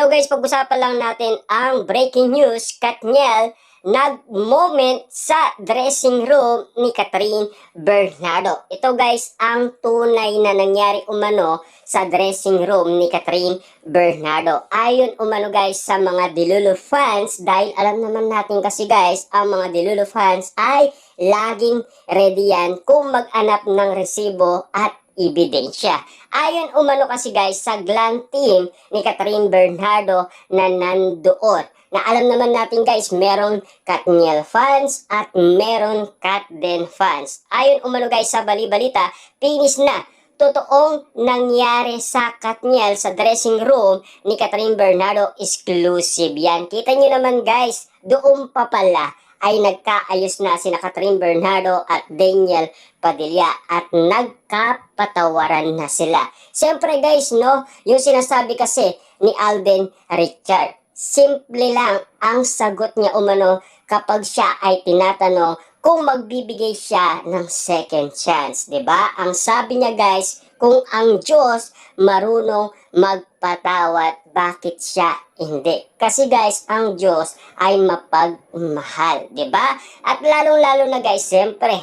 Hello guys, pag-usapan lang natin ang breaking news. Katniel nag-moment sa dressing room ni Catherine Bernardo. Ito guys, ang tunay na nangyari umano sa dressing room ni Catherine Bernardo. Ayon umano guys sa mga Delulu fans, dahil alam naman natin kasi guys, ang mga Delulu fans ay laging ready yan kung mag-anap ng resibo at ebidensya. Ayon umano kasi guys sa glam team ni Catherine Bernardo na nandoon. Na alam naman natin guys, meron Katniel fans at meron Katden fans. Ayon umano guys sa bali-balita, finish na. Totoong nangyari sa Katniel sa dressing room ni Catherine Bernardo, exclusive yan. Kita nyo naman guys, doon pa pala ay nagkaayos na sina Catherine Bernardo at Daniel Padilla at nagkapatawaran na sila. Siyempre guys, no, yung sinasabi kasi ni Alden Richard, simple lang ang sagot niya umano kapag siya ay tinatanong kung magbibigay siya ng second chance, 'di ba? Ang sabi niya guys, kung ang Diyos marunong magpatawad, bakit siya hindi? Kasi guys, ang Diyos ay mapagmahal, 'di ba? At lalong-lalo na guys, siyempre,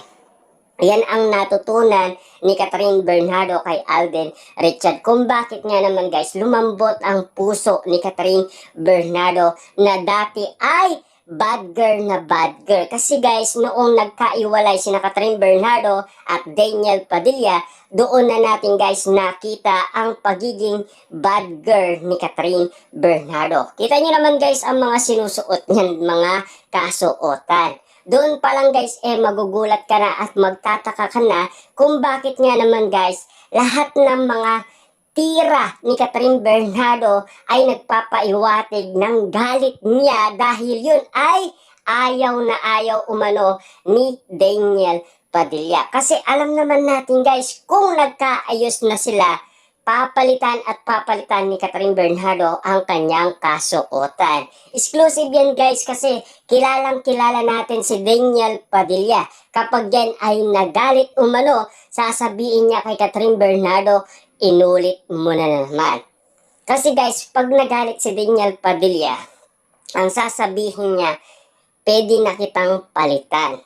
yan ang natutunan ni Catherine Bernardo kay Alden Richard. Kung bakit nga naman guys, lumambot ang puso ni Catherine Bernardo na dati ay bad girl na bad girl. Kasi guys, noong nagkaiwalay sina Catherine Bernardo at Daniel Padilla, doon na natin guys nakita ang pagiging bad girl ni Catherine Bernardo. Kita nyo naman guys ang mga sinusuot niyan, mga kasuotan. Doon pa lang guys, magugulat ka na at magtataka ka na kung bakit nga naman guys, lahat ng mga tira ni Catherine Bernardo ay nagpapaiwatig ng galit niya dahil yun ay ayaw na ayaw umano ni Daniel Padilla. Kasi alam naman natin guys, kung nagkaayos na sila, papalitan at papalitan ni Catherine Bernardo ang kanyang kasuotan. Exclusive yan guys kasi kilalang kilala natin si Daniel Padilla. Kapag yan ay nagalit umano, sasabihin niya kay Catherine Bernardo, inulit mo na naman. Kasi guys, pag nagalit si Daniel Padilla, ang sasabihin niya, pwede na kitang palitan.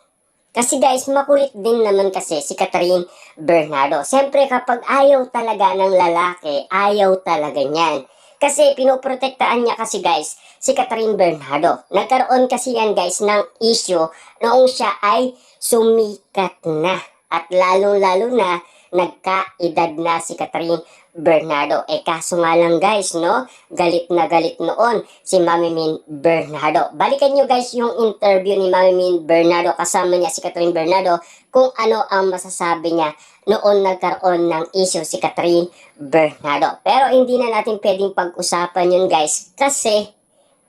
Kasi guys, makulit din naman kasi si Catherine Bernardo. Siyempre kapag ayaw talaga ng lalaki, ayaw talaga niyan. Kasi pinoprotektaan niya kasi guys, si Catherine Bernardo. Nagkaroon kasi yan guys ng issue noong siya ay sumikat na. At lalong-lalo na, nagkaedad na si Catherine Bernardo. Kaso nga lang guys, no? Galit na galit noon si Mami Min Bernardo. Balikan nyo guys yung interview ni Mami Min Bernardo, kasama niya si Catherine Bernardo, kung ano ang masasabi niya noon nagkaroon ng issue si Catherine Bernardo. Pero hindi na natin pwedeng pag-usapan yun guys, kasi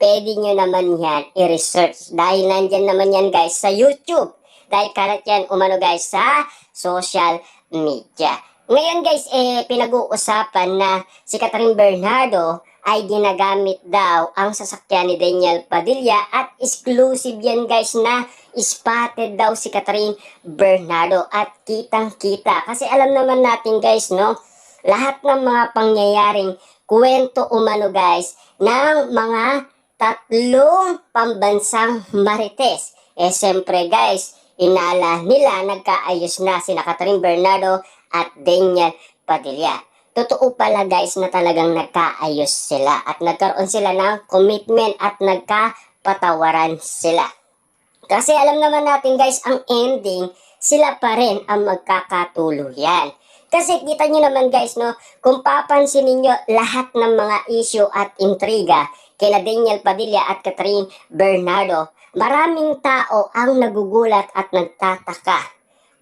pwede nyo naman yan i-research. Dahil nandyan naman yan guys sa YouTube. Dahil kalat yan umano guys sa social media. Ngayon guys, pinag-uusapan na si Catherine Bernardo ay ginagamit daw ang sasakyan ni Daniel Padilla at exclusive yan guys na spotted daw si Catherine Bernardo at kitang-kita. Kasi alam naman natin guys, no, lahat ng mga pangyayaring kwento umano guys ng mga tatlong pambansang marites. Siyempre guys, inala nila nagkaayos na sina Catherine Bernardo at Daniel Padilla. Totoo pala guys na talagang nagkaayos sila at nagkaroon sila ng commitment at nagkapatawaran sila. Kasi alam naman natin guys, ang ending, sila pa rin ang magkakatuluyan. Kasi kita nyo naman guys, no, kung papansin ninyo lahat ng mga issue at intriga kina Daniel Padilla at Catherine Bernardo, maraming tao ang nagugulat at nagtataka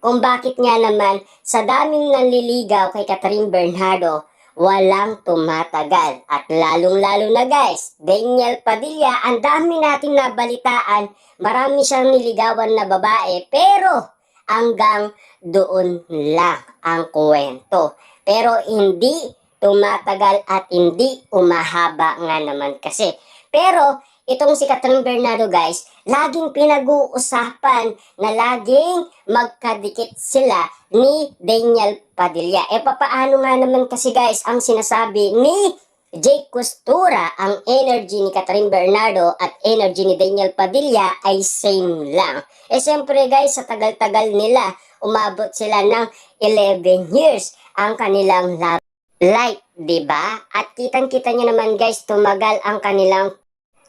kung bakit nga naman sa daming nanliligaw kay Catherine Bernardo, walang tumatagal. At lalong-lalo na guys, Daniel Padilla, ang dami nating nabalitaan, marami siyang niligawan na babae, pero hanggang doon lang ang kwento. Pero hindi tumatagal at hindi umahaba nga naman kasi. Pero itong si Catherine Bernardo guys, laging pinag-uusapan na laging magkadikit sila ni Daniel Padilla. Papaano nga naman kasi guys ang sinasabi ni Jake Costura, ang energy ni Catherine Bernardo at energy ni Daniel Padilla ay same lang. Siyempre guys, sa tagal-tagal nila, umabot sila ng 11 years ang kanilang love life, 'di ba? At kitang-kita nyo naman guys, tumagal ang kanilang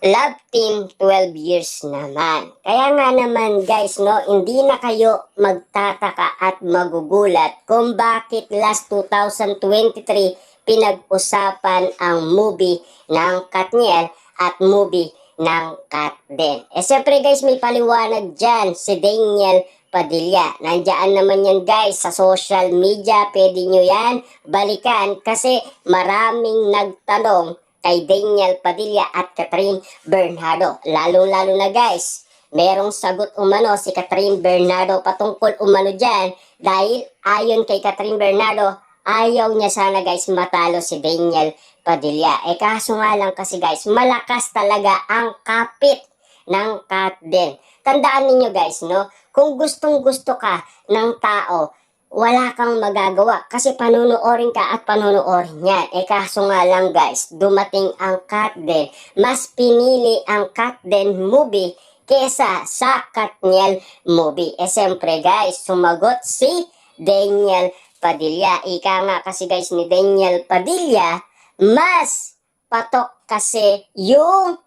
love team 12 years naman. Kaya nga naman guys, no, hindi na kayo magtataka at magugulat kung bakit last 2023 pinag-usapan ang movie ng Katniel at movie ng Katden. Siyempre guys, may paliwanag dyan si Daniel Padilla. Nandiyan naman yan guys sa social media. Pwede nyo yan balikan kasi maraming nagtanong kay Daniel Padilla at Catherine Bernardo. Lalo-lalo na guys, merong sagot umano si Catherine Bernardo patungkol umano dyan dahil ayon kay Catherine Bernardo, ayaw niya sana guys matalo si Daniel Padilla. Kaso nga lang kasi guys, malakas talaga ang kapit ng Katden. Tandaan ninyo guys, no? Kung gustong-gusto ka ng tao, wala kang magagawa kasi panunuorin ka at panunuorin yan. Kaso nga lang guys, dumating ang Katden. Mas pinili ang Katden movie kesa sa Katniel movie. Siyempre guys, sumagot si Daniel Padilla. Ika nga kasi guys ni Daniel Padilla, mas patok kasi yung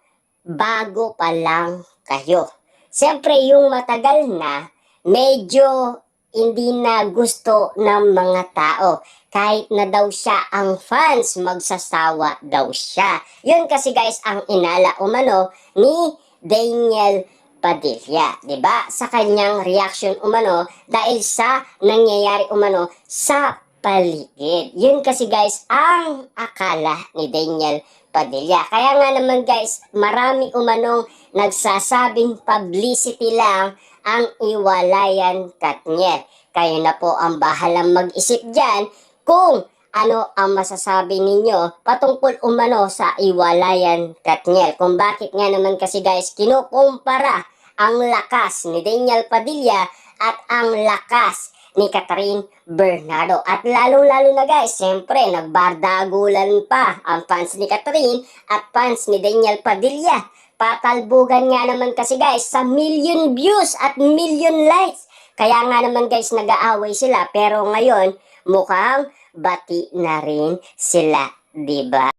bago pa lang kayo. Siyempre yung matagal na, medyo hindi na gusto ng mga tao. Kahit na daw siya ang fans, magsasawa daw siya. Yun kasi guys ang inala umano ni Daniel Padilla, 'di ba? Sa kanyang reaction umano dahil sa nangyayari umano sa paligid. Yun kasi guys ang akala ni Daniel Padilla. Kaya nga naman guys, marami umanong nagsasabing publicity lang ang iwalayan Katniel. Kayo na po ang bahalang mag-isip dyan kung ano ang masasabi ninyo patungkol umano sa iwalayan Katniel. Kung bakit nga naman kasi guys, kinukumpara ang lakas ni Daniel Padilla at ang lakas ni Catherine Bernardo. At lalong-lalo na guys, siyempre, nagbardagulan pa ang fans ni Catherine at fans ni Daniel Padilla. Patalbugan nga naman kasi guys sa million views at million likes. Kaya nga naman guys, nag-aaway sila. Pero ngayon, mukhang bati na rin sila, diba?